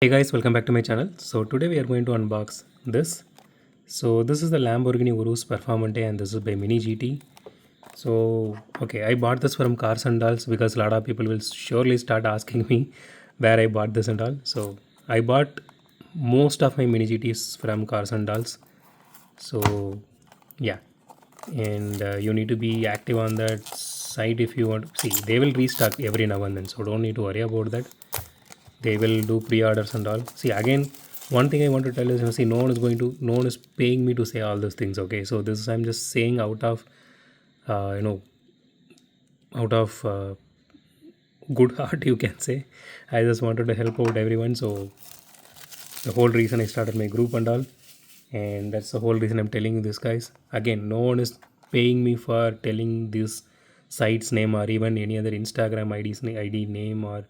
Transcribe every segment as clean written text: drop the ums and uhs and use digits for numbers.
Hey guys, welcome back to my channel. So today we are going to unbox this. So this is the Lamborghini Urus Performante and this is by MiniGT. So okay, I bought this from Cars and Dolls because a lot of people will surely start asking me where I bought this and all. So I bought most of my MiniGTs from Cars and Dolls. So yeah, and you need to be active on that site if you want. See, they will restock every now and then, so don't need to worry about that. They will do pre-orders and all. See, again, one thing I want to tell is, see, no one is paying me to say all those things. Okay, so this is I'm just saying out of uh, you know out of good heart, you can say. I just wanted to help out everyone, so the whole reason I started my group and all, and that's the whole reason I'm telling you this, guys. Again, no one is paying me for telling this site's name or even any other Instagram ID name or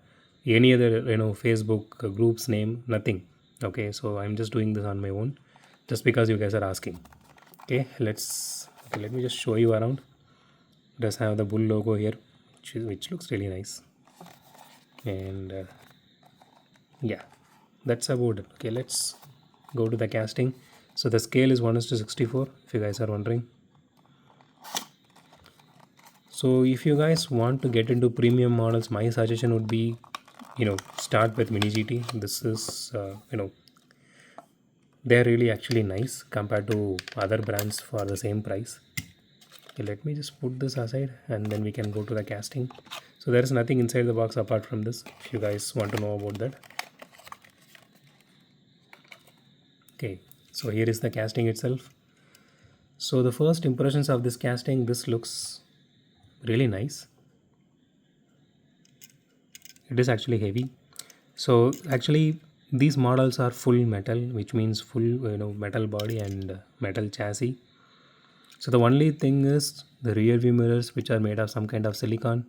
any other Facebook group's name. Nothing. Okay, so I'm just doing this on my own, just because you guys are asking. Okay, let me just show you around. It does have the bull logo here, which looks really nice, and yeah, that's about it. Okay, let's go to the casting. So the scale is 1:64, if you guys are wondering. So if you guys want to get into premium models, my suggestion would be, start with MiniGT. This is they're really actually nice compared to other brands for the same price. Okay, let me just put this aside and then we can go to the casting. So there is nothing inside the box apart from this, if you guys want to know about that. Okay, so here is the casting itself. So the first impressions of this casting, this looks really nice. It is actually heavy. So actually these models are full metal, which means full metal body and metal chassis. So the only thing is the rear view mirrors, which are made of some kind of silicon.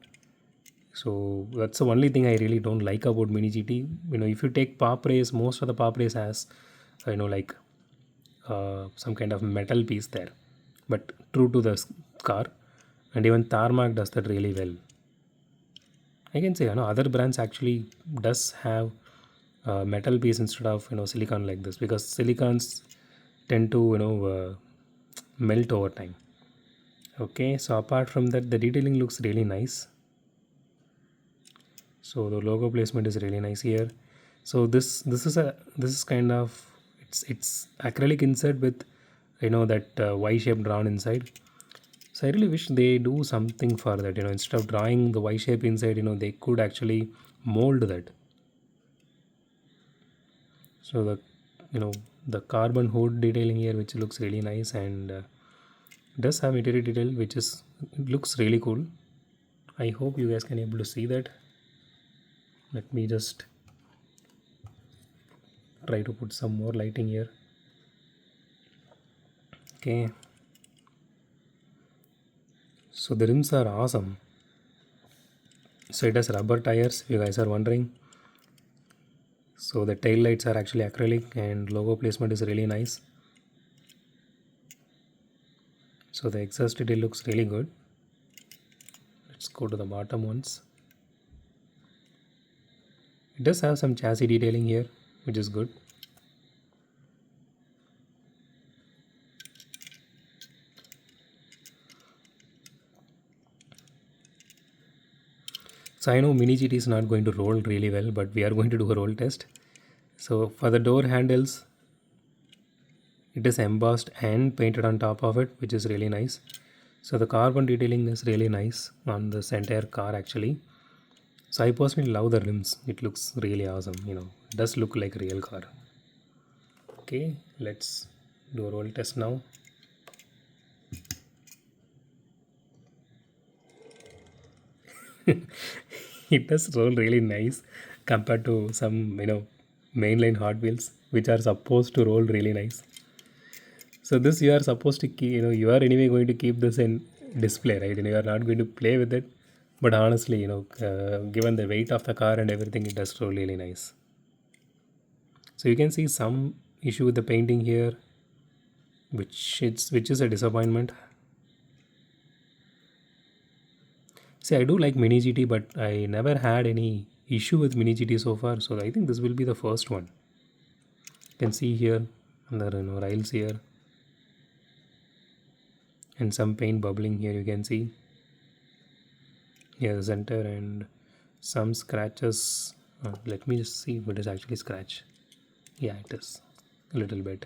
So that's the only thing I really don't like about Mini GT. If you take pop race, most of the pop race has like some kind of metal piece there, but true to the car. And even Tarmac does that really well. I can say other brands actually does have metal piece instead of silicon like this, because silicons tend to melt over time. Okay, so apart from that, the detailing looks really nice. So the logo placement is really nice here. So this is kind of, it's acrylic insert with that Y shape drawn inside. So I really wish they do something for that. Instead of drawing the Y shape inside, they could actually mold that. So the carbon hood detailing here, which looks really nice, and does have interior detail, which is looks really cool. I hope you guys can able to see that. Let me just try to put some more lighting here. Okay. So the rims are awesome. So it has rubber tires, if you guys are wondering. So the tail lights are actually acrylic and logo placement is really nice. So the exhaust detail looks really good. Let's go to the bottom ones. It does have some chassis detailing here, which is good. So I know Mini GT is not going to roll really well, but we are going to do a roll test. So for the door handles, it is embossed and painted on top of it, which is really nice. So the carbon detailing is really nice on this entire car actually. So I personally love the rims. It looks really awesome. It does look like a real car. Okay, let's do a roll test now. It does roll really nice compared to some mainline Hot Wheels, which are supposed to roll really nice. So this you are supposed to keep, you are anyway going to keep this in display, right? You are not going to play with it. But honestly, given the weight of the car and everything, it does roll really nice. So you can see some issue with the painting here, which is a disappointment. See, I do like Mini GT, but I never had any issue with Mini GT so far. So I think this will be the first one. You can see here the rails here and some paint bubbling here. You can see here the center and some scratches. Let me just see if it is actually scratch. Yeah, it is a little bit.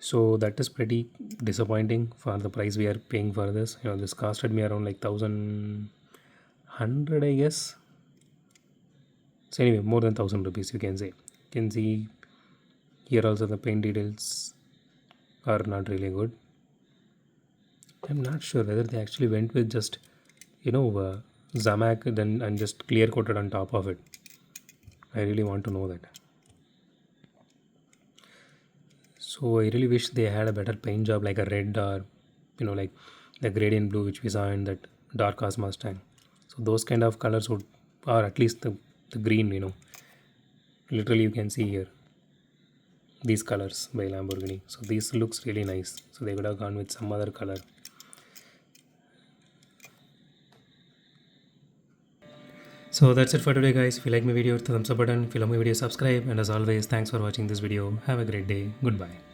So that is pretty disappointing for the price we are paying for this. This costed me around like 1100, I guess. So anyway, more than 1000 rupees, you can say. You can see here also the paint details are not really good. I'm not sure whether they actually went with just Zamac then and just clear coated on top of it. I really want to know that. So I really wish they had a better paint job, like a red or like the gradient blue which we saw in that dark horse Mustang. So those kind of colors would, or at least the green, literally you can see here these colors by Lamborghini. So this looks really nice. So they could have gone with some other color. So that's it for today, guys. If you like my video, hit the thumbs up button. If you love my video, subscribe. And as always, thanks for watching this video. Have a great day. Goodbye.